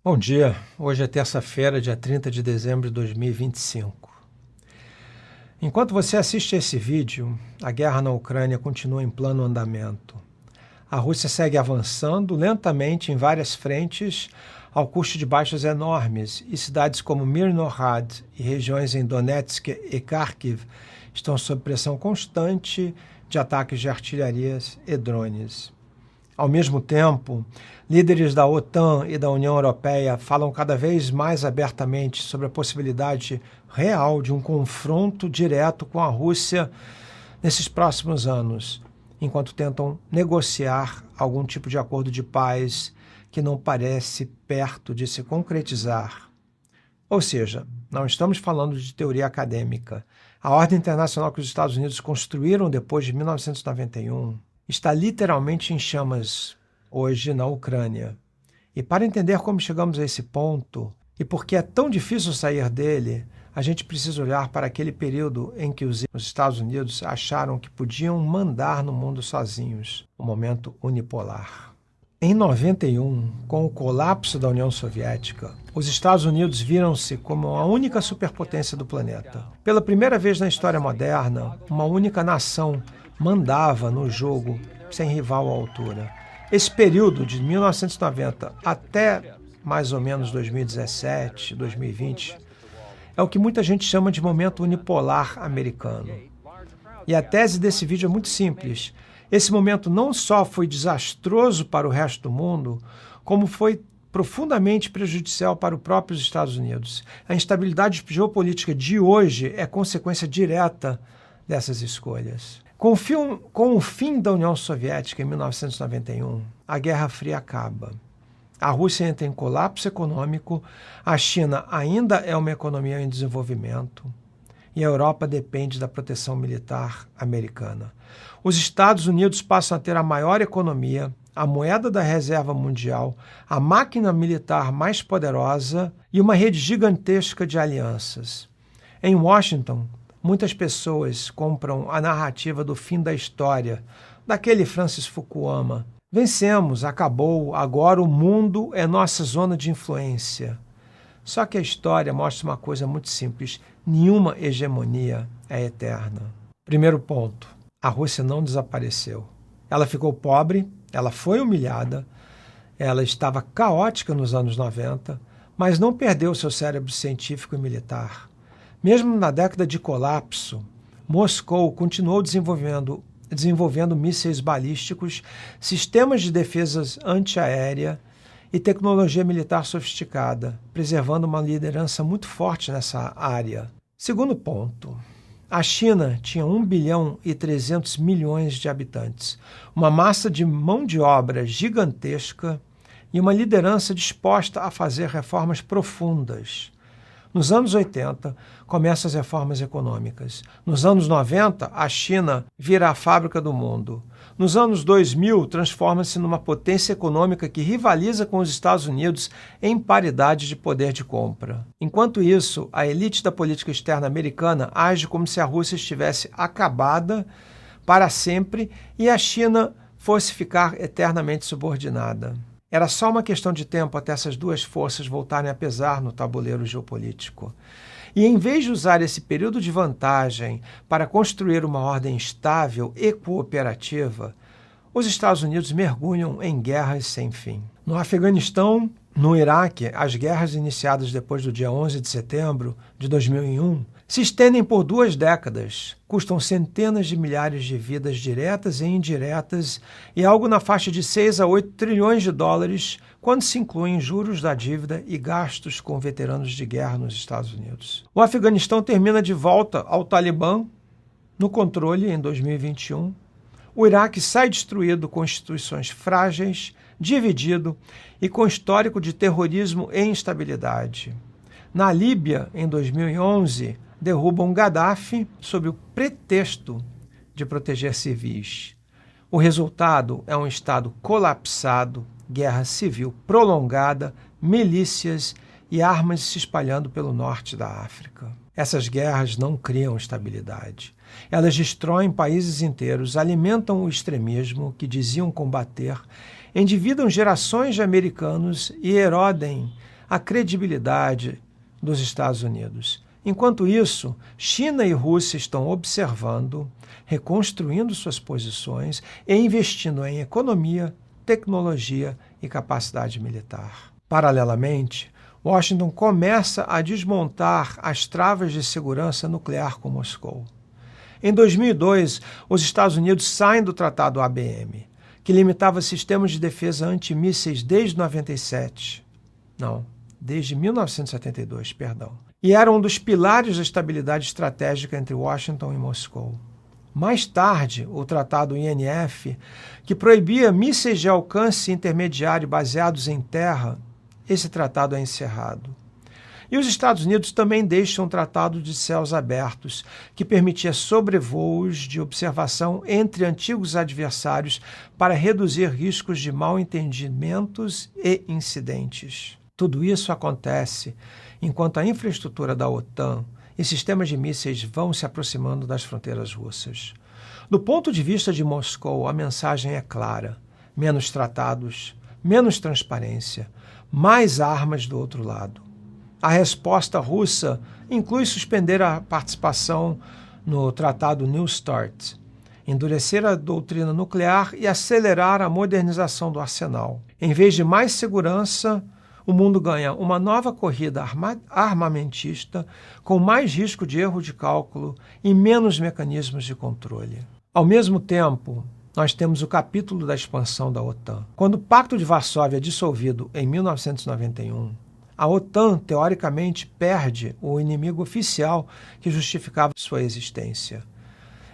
Bom dia, hoje é terça-feira, dia 30 de dezembro de 2025. Enquanto você assiste esse vídeo, a guerra na Ucrânia continua em plano andamento. A Rússia segue avançando lentamente em várias frentes, ao custo de baixas enormes, e cidades como Mirnohrad e regiões em Donetsk e Kharkiv estão sob pressão constante de ataques de artilharias e drones. Ao mesmo tempo, líderes da OTAN e da União Europeia falam cada vez mais abertamente sobre a possibilidade real de um confronto direto com a Rússia nesses próximos anos, enquanto tentam negociar algum tipo de acordo de paz que não parece perto de se concretizar. Ou seja, não estamos falando de teoria acadêmica. A ordem internacional que os Estados Unidos construíram depois de 1991 está literalmente em chamas hoje na Ucrânia. E para entender como chegamos a esse ponto e por que é tão difícil sair dele, a gente precisa olhar para aquele período em que os Estados Unidos acharam que podiam mandar no mundo sozinhos, o momento unipolar. Em 91, com o colapso da União Soviética, os Estados Unidos viram-se como a única superpotência do planeta. Pela primeira vez na história moderna, uma única nação mandava no jogo sem rival à altura. Esse período de 1990 até mais ou menos 2017, 2020, é o que muita gente chama de momento unipolar americano. E a tese desse vídeo é muito simples. Esse momento não só foi desastroso para o resto do mundo, como foi profundamente prejudicial para os próprios Estados Unidos. A instabilidade geopolítica de hoje é consequência direta dessas escolhas. Com o fim da União Soviética em 1991, a Guerra Fria acaba. A Rússia entra em colapso econômico, a China ainda é uma economia em desenvolvimento e a Europa depende da proteção militar americana. Os Estados Unidos passam a ter a maior economia, a moeda da reserva mundial, a máquina militar mais poderosa e uma rede gigantesca de alianças. Em Washington, muitas pessoas compram a narrativa do fim da história, daquele Francis Fukuyama. Vencemos, acabou, agora o mundo é nossa zona de influência. Só que a história mostra uma coisa muito simples: nenhuma hegemonia é eterna. Primeiro ponto, a Rússia não desapareceu. Ela ficou pobre, ela foi humilhada, ela estava caótica nos anos 90, mas não perdeu seu cérebro científico e militar. Mesmo na década de colapso, Moscou continuou desenvolvendo mísseis balísticos, sistemas de defesa antiaérea e tecnologia militar sofisticada, preservando uma liderança muito forte nessa área. Segundo ponto, a China tinha 1 bilhão e 300 milhões de habitantes, uma massa de mão de obra gigantesca e uma liderança disposta a fazer reformas profundas. Nos anos 80, começam as reformas econômicas. Nos anos 90, a China vira a fábrica do mundo. Nos anos 2000, transforma-se numa potência econômica que rivaliza com os Estados Unidos em paridade de poder de compra. Enquanto isso, a elite da política externa americana age como se a Rússia estivesse acabada para sempre e a China fosse ficar eternamente subordinada. Era só uma questão de tempo até essas duas forças voltarem a pesar no tabuleiro geopolítico. E em vez de usar esse período de vantagem para construir uma ordem estável e cooperativa, os Estados Unidos mergulham em guerras sem fim. No Afeganistão, no Iraque, as guerras iniciadas depois do dia 11 de setembro de 2001 se estendem por 2 décadas, custam centenas de milhares de vidas diretas e indiretas e algo na faixa de 6 a 8 trilhões de dólares quando se incluem juros da dívida e gastos com veteranos de guerra nos Estados Unidos. O Afeganistão termina de volta ao Talibã no controle em 2021. O Iraque sai destruído com instituições frágeis, dividido e com histórico de terrorismo e instabilidade. Na Líbia, em 2011, derrubam Gaddafi sob o pretexto de proteger civis. O resultado é um Estado colapsado, guerra civil prolongada, milícias e armas se espalhando pelo norte da África. Essas guerras não criam estabilidade. Elas destroem países inteiros, alimentam o extremismo que diziam combater, endividam gerações de americanos e erodem a credibilidade dos Estados Unidos. Enquanto isso, China e Rússia estão observando, reconstruindo suas posições e investindo em economia, tecnologia e capacidade militar. Paralelamente, Washington começa a desmontar as travas de segurança nuclear com Moscou. Em 2002, os Estados Unidos saem do Tratado ABM, que limitava sistemas de defesa antimísseis desde 1972, e era um dos pilares da estabilidade estratégica entre Washington e Moscou. Mais tarde, o Tratado INF, que proibia mísseis de alcance intermediário baseados em terra, esse tratado é encerrado. E os Estados Unidos também deixam um tratado de céus abertos, que permitia sobrevoos de observação entre antigos adversários para reduzir riscos de mal-entendimentos e incidentes. Tudo isso acontece enquanto a infraestrutura da OTAN e sistemas de mísseis vão se aproximando das fronteiras russas. Do ponto de vista de Moscou, a mensagem é clara: menos tratados, menos transparência, mais armas do outro lado. A resposta russa inclui suspender a participação no Tratado New START, endurecer a doutrina nuclear e acelerar a modernização do arsenal. Em vez de mais segurança, o mundo ganha uma nova corrida armamentista com mais risco de erro de cálculo e menos mecanismos de controle. Ao mesmo tempo, nós temos o capítulo da expansão da OTAN. Quando o Pacto de Varsóvia é dissolvido em 1991, a OTAN, teoricamente, perde o inimigo oficial que justificava sua existência.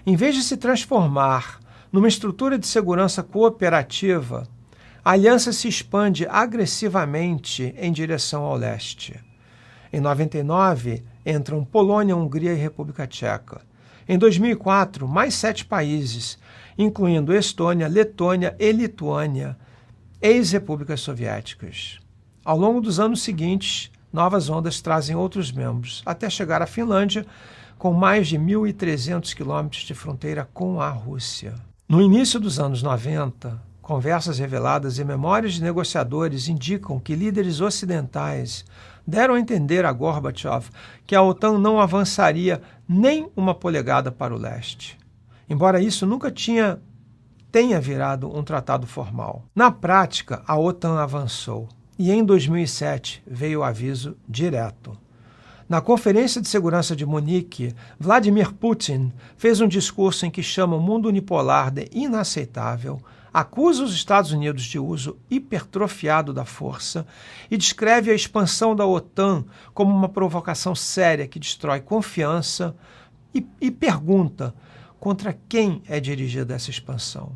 Em vez de se transformar numa estrutura de segurança cooperativa, a aliança se expande agressivamente em direção ao leste. Em 99, entram Polônia, Hungria e República Tcheca. Em 2004, mais 7 países, incluindo Estônia, Letônia e Lituânia, ex-repúblicas soviéticas. Ao longo dos anos seguintes, novas ondas trazem outros membros, até chegar à Finlândia, com mais de 1.300 quilômetros de fronteira com a Rússia. No início dos anos 90, conversas reveladas e memórias de negociadores indicam que líderes ocidentais deram a entender a Gorbachev que a OTAN não avançaria nem uma polegada para o leste, embora isso nunca tenha virado um tratado formal. Na prática, a OTAN avançou. E em 2007 veio o aviso direto. Na Conferência de Segurança de Munique, Vladimir Putin fez um discurso em que chama o mundo unipolar de inaceitável, acusa os Estados Unidos de uso hipertrofiado da força e descreve a expansão da OTAN como uma provocação séria que destrói confiança e pergunta contra quem é dirigida essa expansão.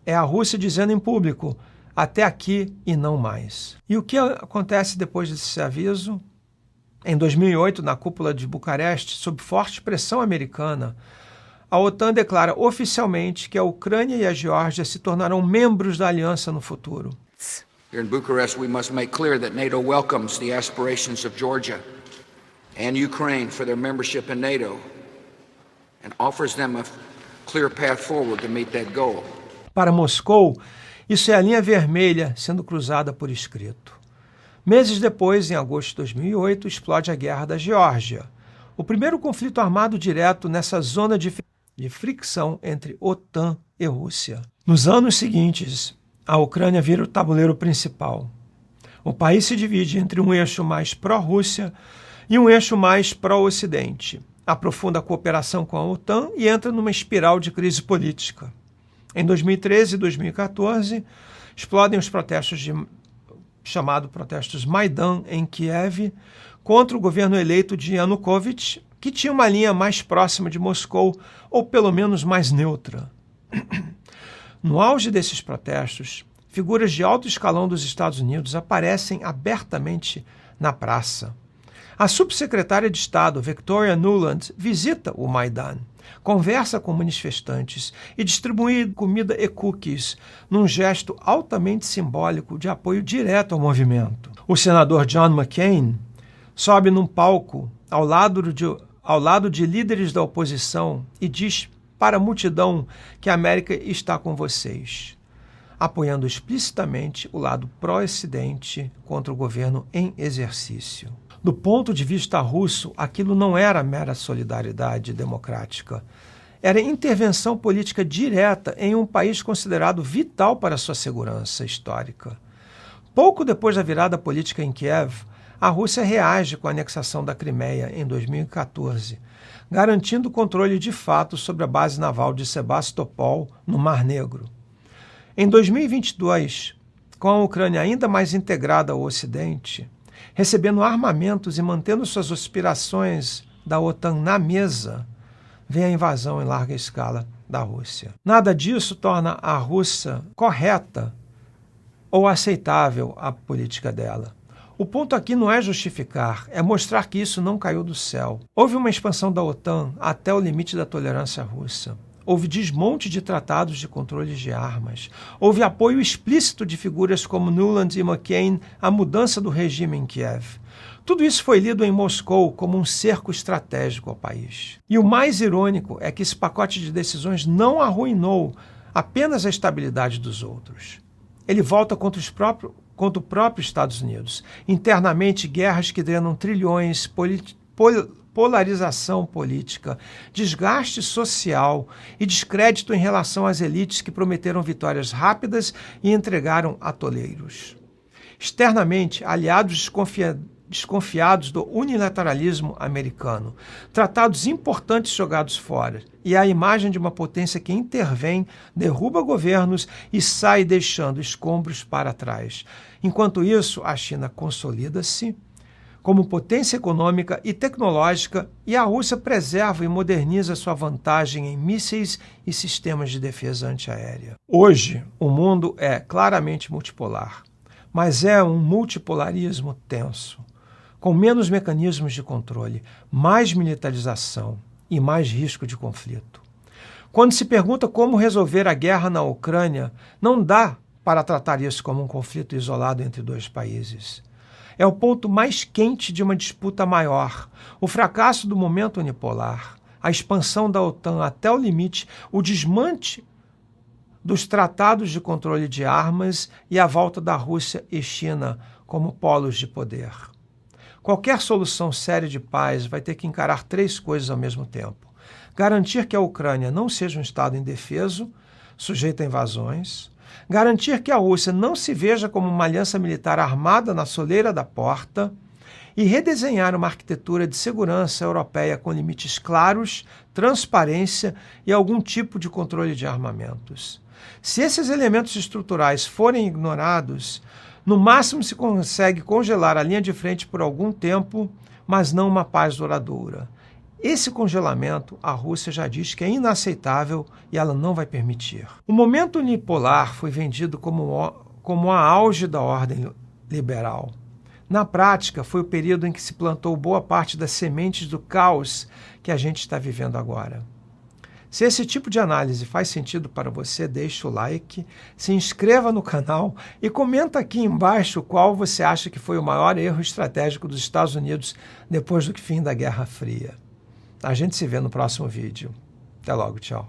É a Rússia dizendo em público: até aqui e não mais. E o que acontece depois desse aviso? Em 2008, na cúpula de Bucareste, sob forte pressão americana, a OTAN declara oficialmente que a Ucrânia e a Geórgia se tornarão membros da aliança no futuro. Here in Bucharest, we must make clear that NATO welcomes the aspirations of Georgia and Ukraine for their membership in NATO and offers them a clear path forward to meet that goal. Para Moscou, isso é a linha vermelha sendo cruzada por escrito. Meses depois, em agosto de 2008, explode a Guerra da Geórgia, o primeiro conflito armado direto nessa zona de fricção entre OTAN e Rússia. Nos anos seguintes, a Ucrânia vira o tabuleiro principal. O país se divide entre um eixo mais pró-Rússia e um eixo mais pró-Ocidente, aprofunda a cooperação com a OTAN e entra numa espiral de crise política. Em 2013 e 2014, explodem os chamados protestos Maidan em Kiev contra o governo eleito de Yanukovych, que tinha uma linha mais próxima de Moscou, ou pelo menos mais neutra. No auge desses protestos, figuras de alto escalão dos Estados Unidos aparecem abertamente na praça. A subsecretária de Estado, Victoria Nuland, visita o Maidan, conversa com manifestantes e distribui comida e cookies num gesto altamente simbólico de apoio direto ao movimento. O senador John McCain sobe num palco ao lado de líderes da oposição e diz para a multidão que a América está com vocês. apoiando explicitamente o lado pró-Ocidente contra o governo em exercício. Do ponto de vista russo, aquilo não era mera solidariedade democrática. Era intervenção política direta em um país considerado vital para sua segurança histórica. Pouco depois da virada política em Kiev, a Rússia reage com a anexação da Crimeia em 2014, garantindo o controle de fato sobre a base naval de Sebastopol, no Mar Negro. Em 2022, com a Ucrânia ainda mais integrada ao Ocidente, recebendo armamentos e mantendo suas aspirações da OTAN na mesa, vem a invasão em larga escala da Rússia. Nada disso torna a Rússia correta ou aceitável a política dela. O ponto aqui não é justificar, é mostrar que isso não caiu do céu. Houve uma expansão da OTAN até o limite da tolerância russa. Houve desmonte de tratados de controle de armas. Houve apoio explícito de figuras como Nuland e McCain à mudança do regime em Kiev. Tudo isso foi lido em Moscou como um cerco estratégico ao país. E o mais irônico é que esse pacote de decisões não arruinou apenas a estabilidade dos outros. Ele volta contra o próprio Estados Unidos. Internamente, guerras que drenam trilhões, polarização política, desgaste social e descrédito em relação às elites que prometeram vitórias rápidas e entregaram atoleiros. Externamente, aliados desconfiados do unilateralismo americano, tratados importantes jogados fora, e a imagem de uma potência que intervém, derruba governos e sai deixando escombros para trás. Enquanto isso, a China consolida-se como potência econômica e tecnológica, e a Rússia preserva e moderniza sua vantagem em mísseis e sistemas de defesa antiaérea. Hoje, o mundo é claramente multipolar, mas é um multipolarismo tenso, com menos mecanismos de controle, mais militarização e mais risco de conflito. Quando se pergunta como resolver a guerra na Ucrânia, não dá para tratar isso como um conflito isolado entre dois países. É o ponto mais quente de uma disputa maior, o fracasso do momento unipolar, a expansão da OTAN até o limite, o desmante dos tratados de controle de armas e a volta da Rússia e China como polos de poder. Qualquer solução séria de paz vai ter que encarar três coisas ao mesmo tempo. Garantir que a Ucrânia não seja um Estado indefeso, sujeito a invasões. Garantir que a Rússia não se veja como uma aliança militar armada na soleira da porta. E redesenhar uma arquitetura de segurança europeia com limites claros, transparência e algum tipo de controle de armamentos. Se esses elementos estruturais forem ignorados, no máximo se consegue congelar a linha de frente por algum tempo, mas não uma paz duradoura. Esse congelamento, a Rússia já diz que é inaceitável e ela não vai permitir. O momento unipolar foi vendido como a auge da ordem liberal. Na prática, foi o período em que se plantou boa parte das sementes do caos que a gente está vivendo agora. Se esse tipo de análise faz sentido para você, deixe o like, se inscreva no canal e comenta aqui embaixo qual você acha que foi o maior erro estratégico dos Estados Unidos depois do fim da Guerra Fria. A gente se vê no próximo vídeo. Até logo, tchau.